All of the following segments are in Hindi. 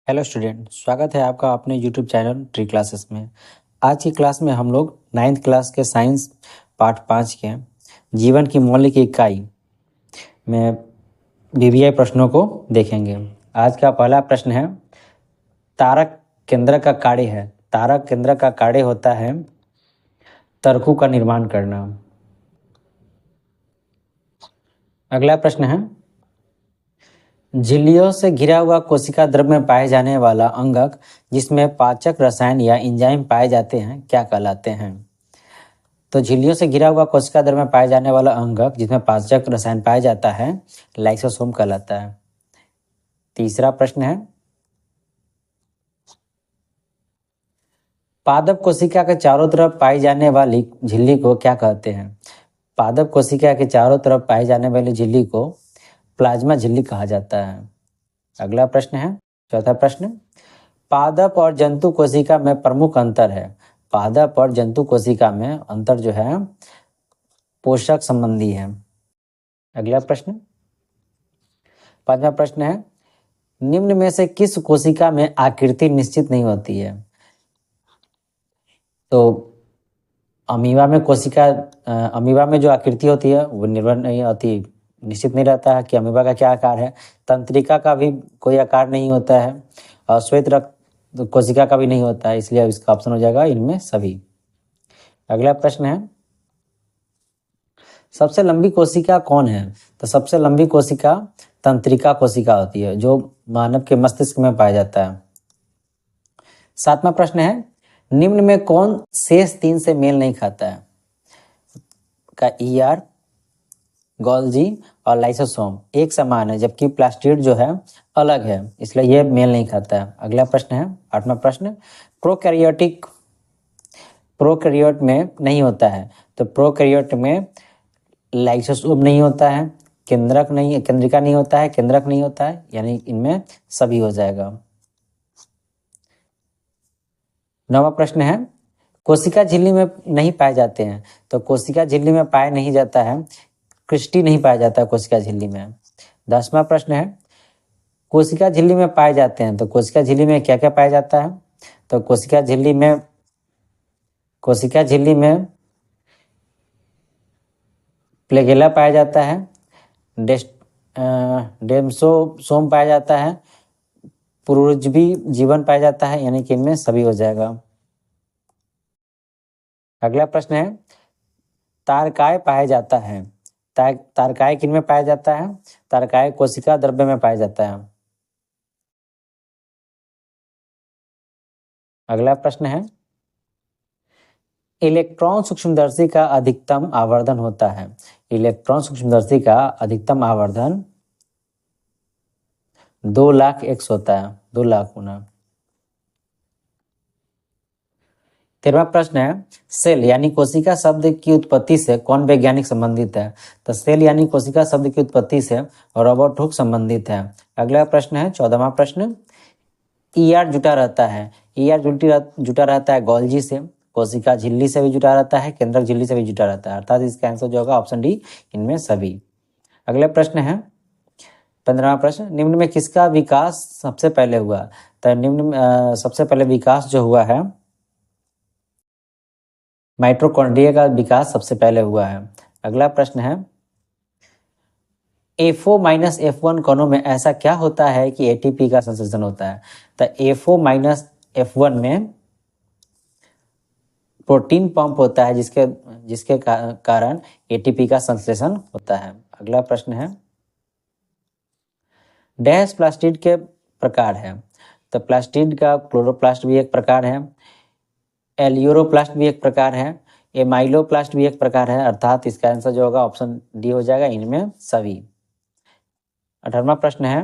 हेलो स्टूडेंट, स्वागत है आपका अपने यूट्यूब चैनल ट्री क्लासेस में। आज की क्लास में हम लोग 9th क्लास के साइंस पार्ट 5 के जीवन की मौलिक इकाई में वीवीआई प्रश्नों को देखेंगे। आज का पहला प्रश्न है, तारक केंद्र का कार्य है। तारक केंद्र का कार्य होता है तर्कों का निर्माण करना। अगला प्रश्न है, झिल्लियों से घिरा हुआ कोशिका द्रव्य में पाए जाने वाला अंगक जिसमें पाचक रसायन या एंजाइम पाए जाते हैं क्या कहलाते हैं। तो झिल्लियों से घिरा हुआ कोशिका द्रव्य में पाए जाने वाला अंगक जिसमें पाचक रसायन पाया जाता है लाइसोसोम कहलाता है। तीसरा प्रश्न है, पादप कोशिका के चारों तरफ पाई जाने वाली झिल्ली को क्या कहते हैं। पादप कोशिका के चारों तरफ पाई जाने वाली झिल्ली को प्लाज्मा झिल्ली कहा जाता है। अगला प्रश्न है, चौथा प्रश्न, पादप और जंतु कोशिका में प्रमुख अंतर है। पादप और जंतु कोशिका में अंतर जो है पोषक संबंधी है। अगला प्रश्न, पांचवा प्रश्न है, निम्न में से किस कोशिका में आकृति निश्चित नहीं होती है। तो अमीबा में जो आकृति होती है वो निर्भर नहीं होती, निश्चित नहीं रहता है कि अमीबा का क्या आकार है। तंत्रिका का भी कोई आकार नहीं होता है और श्वेत रक्त कोशिका का भी नहीं होता है, इसलिए इसका ऑप्शन हो जाएगा इनमें सभी। अगला प्रश्न है, सबसे लंबी कोशिका कौन है। तो सबसे लंबी कोशिका तंत्रिका कोशिका होती है जो मानव के मस्तिष्क में पाया जाता है। सातवां प्रश्न है, निम्न में कौन शेष 3 से मेल नहीं खाता है। का ईआर, गोल्जी और लाइसोसोम एक समान है जबकि प्लास्टिड जो है अलग है, इसलिए यह मेल नहीं खाता है। अगला प्रश्न है, आठवां प्रश्न, प्रोकैरियोट में नहीं होता है। तो प्रोकैरियोट में लाइसोसोम नहीं होता है, केंद्रिका नहीं होता है, केंद्रक नहीं होता है, यानी इनमें सभी हो जाएगा। नौवां प्रश्न है, कोशिका झिल्ली में नहीं पाए जाते हैं। तो कोशिका झिल्ली में पाया नहीं जाता है, क्रिस्टी नहीं पाया जाता है कोशिका झिल्ली में। 10वां प्रश्न है, कोशिका झिल्ली में पाए जाते हैं। तो कोशिका झिल्ली में क्या क्या पाया जाता है। तो कोशिका झिल्ली में प्लेगेला पाया जाता है, डेम्सोसोम पाया जाता है, पुरुषभी जीवन पाया जाता है, यानी कि इनमें सभी हो जाएगा। अगला प्रश्न है, तारकाय पाया जाता है। तारकाय किन में पाया जाता है। तारकाय कोशिका द्रव्य में पाया जाता है। अगला प्रश्न है, इलेक्ट्रॉन सूक्ष्मदर्शी का अधिकतम आवर्धन होता है। इलेक्ट्रॉन सूक्ष्मदर्शी का अधिकतम आवर्धन 2 लाख एक्स होता है, 2 लाख गुना। 13वां प्रश्न है, सेल यानी कोशिका शब्द की उत्पत्ति से कौन वैज्ञानिक संबंधित है। तो सेल यानी कोशिका शब्द की उत्पत्ति से रॉबर्ट हुक संबंधित है। अगला प्रश्न है, 14वां प्रश्न, ईआर जुटा रहता है। ईआर जुटा रहता है गोल्जी से, कोशिका झिल्ली से भी जुटा रहता है, केंद्रक झिल्ली से भी जुटा रहता है, अर्थात इसका आंसर जो होगा ऑप्शन डी, इनमें सभी। अगले प्रश्न है, 15वां प्रश्न, निम्न में किसका विकास सबसे पहले हुआ। तो निम्न में सबसे पहले विकास जो हुआ है माइटोकॉन्ड्रिया का विकास सबसे पहले हुआ है। अगला प्रश्न है, F0 माइनस F1 कणों में ऐसा क्या होता है कि एटीपी का संश्लेषण होता है। तो F0 माइनस F1 में प्रोटीन पंप होता है जिसके कारण एटीपी का संश्लेषण होता है। अगला प्रश्न है, डैश प्लास्टिड के प्रकार है। तो प्लास्टिड का क्लोरोप्लास्ट भी एक प्रकार है, एलियोरोप्लास्ट भी एक प्रकार है, एमाइलोप्लास्ट भी एक प्रकार है, अर्थात इसका आंसर जो होगा ऑप्शन डी हो जाएगा, इनमें सभी। 18वां प्रश्न है,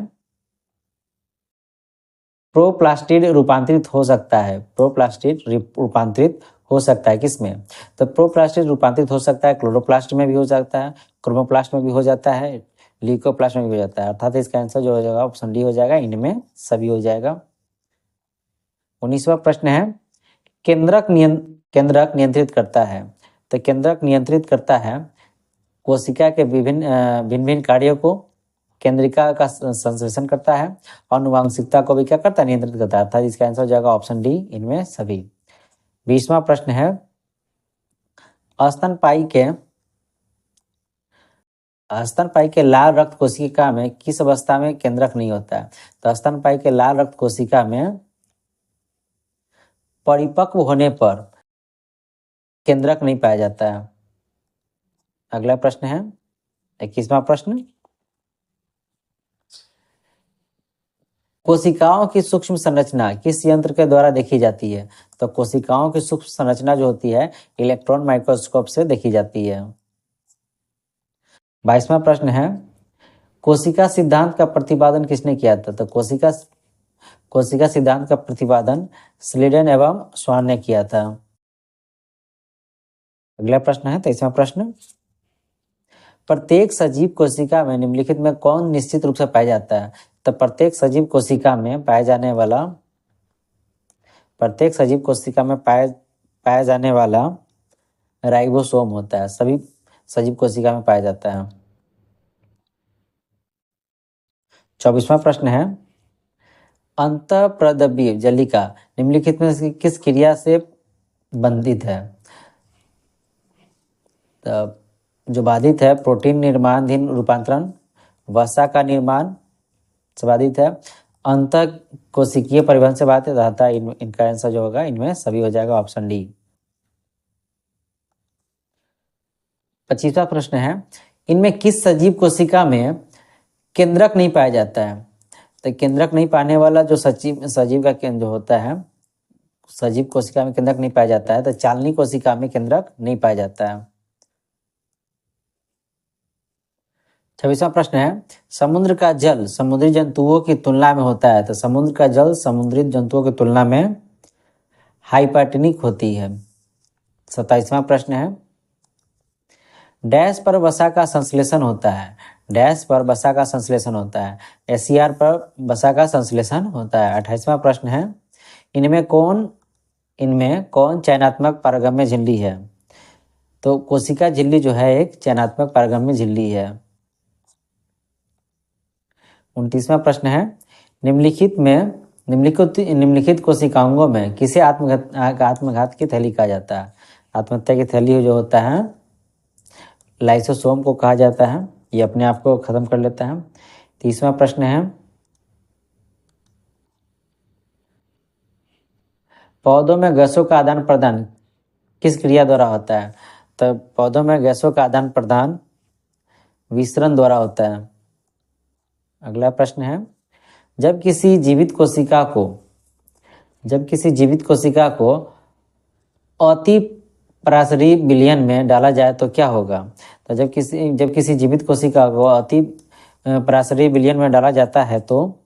प्रोप्लास्टिड रूपांतरित हो सकता है। प्रोप्लास्टिड रूपांतरित हो सकता है किसमें। तो प्रोप्लास्टिड रूपांतरित हो सकता है क्लोरोप्लास्ट में भी हो सकता है, क्रोमोप्लास्ट में भी हो जाता है, ल्यूकोप्लास्ट में भी हो जाता है, अर्थात इसका आंसर जो हो जाएगा ऑप्शन डी हो जाएगा, इनमें सभी हो जाएगा। 19वां प्रश्न है, केंद्रक नियंत्रित करता है। तो केंद्रक नियंत्रित करता है कोशिका के विभिन्न कार्यों को केंद्रिका का संश्लेषण करता है, अनुवांशिकता को भी क्या करता है, नियंत्रित करता है। अर्थात इसका आंसर हो जाएगा ऑप्शन डी, इनमें सभी। 20वां प्रश्न है, स्तनपायी के लाल रक्त कोशिका में किस अवस्था में केंद्रक नहीं होता है? तो स्तनपायी के लाल रक्त कोशिका में परिपक्व होने पर केंद्रक नहीं पाया जाता है। अगला प्रश्न है 21वां प्रश्न, कोशिकाओं की सूक्ष्म संरचना किस यंत्र के द्वारा देखी जाती है? तो कोशिकाओं की सूक्ष्म संरचना जो होती है इलेक्ट्रॉन माइक्रोस्कोप से देखी जाती है। 22वां प्रश्न है, कोशिका सिद्धांत का प्रतिपादन किसने किया था? तो कोशिका सिद्धांत का प्रतिपादन स्लीडन एवं स्वान ने किया था। अगला प्रश्न है 23वां प्रश्न, प्रत्येक सजीव कोशिका में निम्नलिखित में कौन निश्चित रूप से पाया जाता है? तो प्रत्येक सजीव कोशिका में पाया जाने वाला राइबोसोम होता है, सभी सजीव कोशिका में पाया जाता है। 24वां प्रश्न है, अंतःप्रद्रव्य जलिका निम्नलिखित में से किस क्रिया से बंधित है? तो जो बाधित है, प्रोटीन निर्माणाधीन रूपांतरण, वसा का निर्माण से बाधित है, अंत कोशिकीय परिवहन से बाधित रहता है। इनका आंसर जो होगा इनमें सभी हो जाएगा ऑप्शन डी। 25वां प्रश्न है, इनमें किस सजीव कोशिका में केंद्रक नहीं पाया जाता है? तो केंद्रक नहीं पाने वाला जो सजीव का जो होता है, सजीव कोशिका में केंद्रक नहीं पाया जाता है, तो चालनी कोशिका में केंद्रक नहीं पाया जाता है। 26वां प्रश्न है, समुद्र का जल समुद्री जंतुओं की तुलना में होता है। तो समुद्र का जल समुद्री जंतुओं की तुलना में हाइपरटोनिक होती है। 27वां प्रश्न है, डैश पर वसा का संश्लेषण होता है। डैश पर वसा का संश्लेषण होता है, एसीआर पर वसा का संश्लेषण होता है। 28वां प्रश्न है, इनमें कौन चयनात्मक पारगम्य झिल्ली है? तो कोशिका झिल्ली जो है एक चयनात्मक पारगम्य झिल्ली है। 29वां प्रश्न है, निम्नलिखित कोशिकांगों में किसे आत्मघात की थैली कहा जाता है? आत्महत्या की थैली जो होता है लाइसोसोम को कहा जाता है, ये अपने आप को खत्म कर लेता है। 30वां प्रश्न है, पौधों में गैसों का आदान प्रदान किस क्रिया द्वारा होता है? तो पौधों में गैसों का आदान प्रदान विसरण द्वारा होता है। अगला प्रश्न है, जब किसी जीवित कोशिका को अति पराशरी विलयन में डाला जाए तो क्या होगा? तो जब किसी जीवित कोशिका को अति पराशरी विलयन में डाला जाता है तो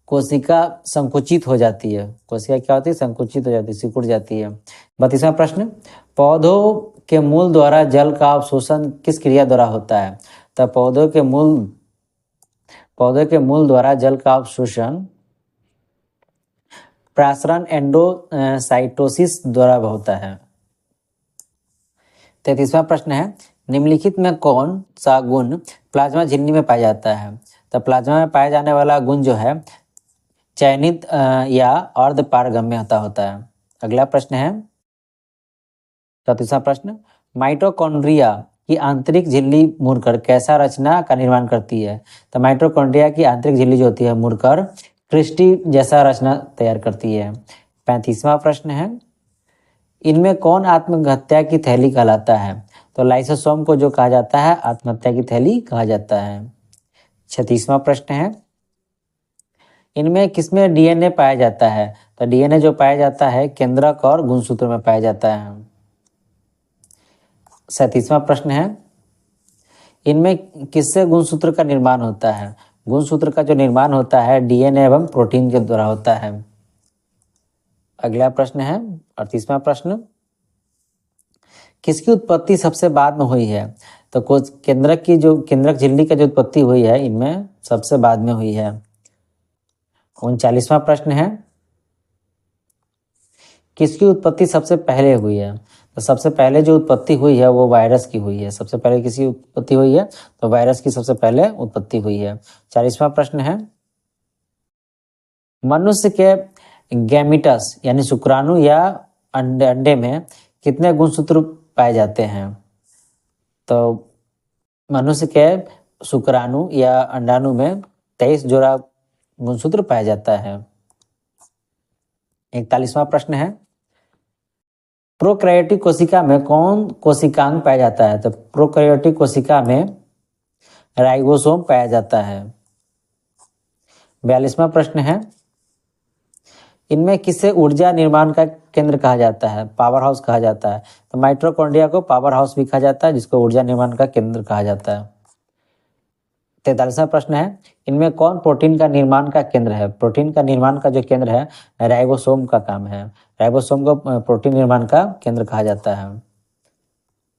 कोशिका संकुचित हो जाती है। कोशिका क्या होती है? संकुचित हो जाती है, सिकुड़ जाती है। 32वां प्रश्न, पौधों के मूल द्वारा जल का अवशोषण किस क्रिया द्वारा होता है? तो पौधों के मूल द्वारा जल का अवशोषण प्रासरण एंडोसाइटोसिस द्वारा होता है। 33वां प्रश्न है, निम्नलिखित में कौन सा गुण प्लाज्मा झिल्ली में पाया जाता है? तो प्लाज्मा में पाया जाने वाला गुण जो है चयनित या अर्ध पारगम्यता होता है। अगला प्रश्न है 34वां प्रश्न, माइटोकॉन्ड्रिया की आंतरिक झिल्ली मुड़कर कैसा रचना का निर्माण करती है? तो माइटोकॉन्ड्रिया की आंतरिक झिल्ली जो होती है मुड़कर क्रिस्टी जैसा रचना तैयार करती है। 35वां प्रश्न है, इनमें कौन आत्महत्या की थैली कहलाता है? तो लाइसोसोम को जो कहा जाता है आत्महत्या की थैली कहा जाता है। 36वां प्रश्न है, इनमें किसमें डीएनए पाया जाता है? तो डीएनए जो पाया जाता है केंद्रक और गुणसूत्र में पाया जाता है। 37वां प्रश्न है, इनमें किससे गुणसूत्र का निर्माण होता है? गुणसूत्र का जो निर्माण होता है डीएनए एवं प्रोटीन के द्वारा होता है। अगला प्रश्न है 38वां प्रश्न, किसकी उत्पत्ति सबसे बाद में हुई है? तो केंद्रक झिल्ली का जो उत्पत्ति हुई है इनमें सबसे बाद में हुई है। 39वां प्रश्न है, किसकी उत्पत्ति सबसे पहले हुई है? तो सबसे पहले जो उत्पत्ति हुई है वो वायरस की हुई है। सबसे पहले किसी उत्पत्ति हुई है तो वायरस की सबसे पहले उत्पत्ति हुई है। 40वां प्रश्न है, मनुष्य के गैमिटस यानी शुक्राणु या अंडे में कितने गुणसूत्र पाए जाते हैं? तो मनुष्य के शुक्राणु या अंडाणु में 23 जोड़ा गुणसूत्र पाया जाता है। 41वां प्रश्न है, प्रोकैरियोटिक कोशिका में कौन कोशिकांग पाया जाता है? तो प्रोकैरियोटिक कोशिका में राइबोसोम पाया जाता है। 42वां प्रश्न है, इनमें किसे ऊर्जा निर्माण का केंद्र कहा जाता है? पावर हाउस कहा जाता है। तो माइटोकॉन्ड्रिया को पावर हाउस भी कहा जाता है, जिसको ऊर्जा निर्माण का केंद्र कहा जाता है। 43वां प्रश्न है, इनमें कौन प्रोटीन का निर्माण का केंद्र है? प्रोटीन का निर्माण का जो केंद्र है राइबोसोम का काम है। राइबोसोम को प्रोटीन निर्माण का केंद्र कहा जाता है।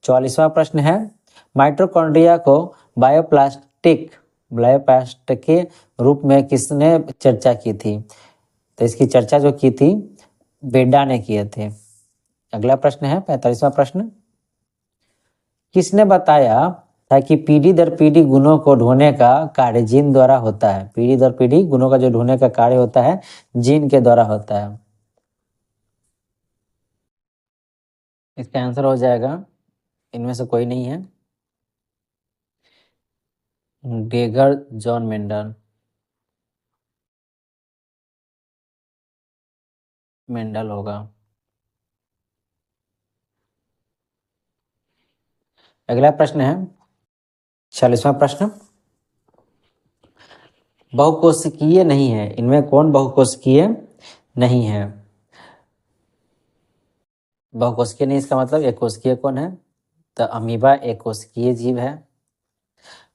44वां प्रश्न है, माइटोकॉन्ड्रिया को बायोप्लास्टिक के रूप में किसने चर्चा की थी? तो इसकी चर्चा जो की थी बेडा ने किए थे। अगला प्रश्न है 45वां प्रश्न, किसने बताया था कि पीढ़ी दर पीढ़ी गुणों को ढोने का कार्य जीन द्वारा होता है? पीढ़ी दर पीढ़ी गुणों का जो ढोने का कार्य होता है जीन के द्वारा होता है। इसका आंसर हो जाएगा, इनमें से कोई नहीं है, ग्रेगर जॉन मेंडल होगा। अगला प्रश्न है 46वां प्रश्न, बहुकोशिकीय नहीं है, इनमें कौन बहुकोशिकीय नहीं है? बहुकोशिकीय नहीं, इसका मतलब एक कोशिकीय कौन है? तो अमीबा एक कोशिकीय जीव है।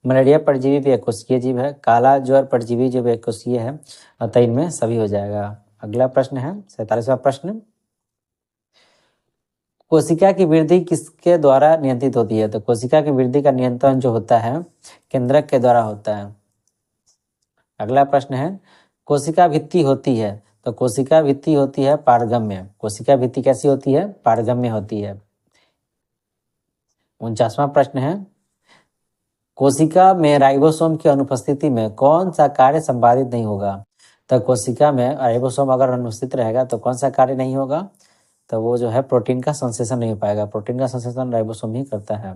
मलेरिया परजीवी भी एक कोशिकीय जीव है। काला ज्वर परजीवी जो एक कोशिकीय है, अतः इनमें सभी हो जाएगा। अगला प्रश्न है 47वां प्रश्न, कोशिका की वृद्धि किसके द्वारा नियंत्रित होती है? तो कोशिका की वृद्धि का नियंत्रण जो होता है केंद्रक के द्वारा होता है। अगला प्रश्न है, कोशिका भित्ति होती है, तो कोशिका भित्ति होती है पारगम्य। कोशिका भित्ति कैसी होती है? पारगम्य होती है। 49वां प्रश्न है, कोशिका में राइबोसोम की अनुपस्थिति में कौन सा कार्य संपादित नहीं होगा? तो कोशिका में राइबोसोम अगर अनुपस्थित रहेगा तो कौन सा कार्य नहीं होगा? तो वो जो है प्रोटीन का संश्लेषण नहीं हो पाएगा। प्रोटीन का संश्लेषण राइबोसोम ही करता है।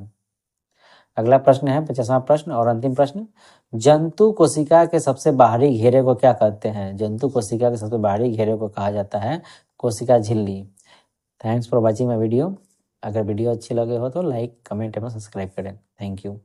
अगला प्रश्न है 50वां प्रश्न और अंतिम प्रश्न, जंतु कोशिका के सबसे बाहरी घेरे को क्या कहते हैं? जंतु कोशिका के सबसे बाहरी घेरे को कहा जाता है कोशिका झिल्ली। Thanks for watching my video. अगर वीडियो अच्छी लगे हो तो लाइक, कमेंट एवं सब्सक्राइब करें। Thank you.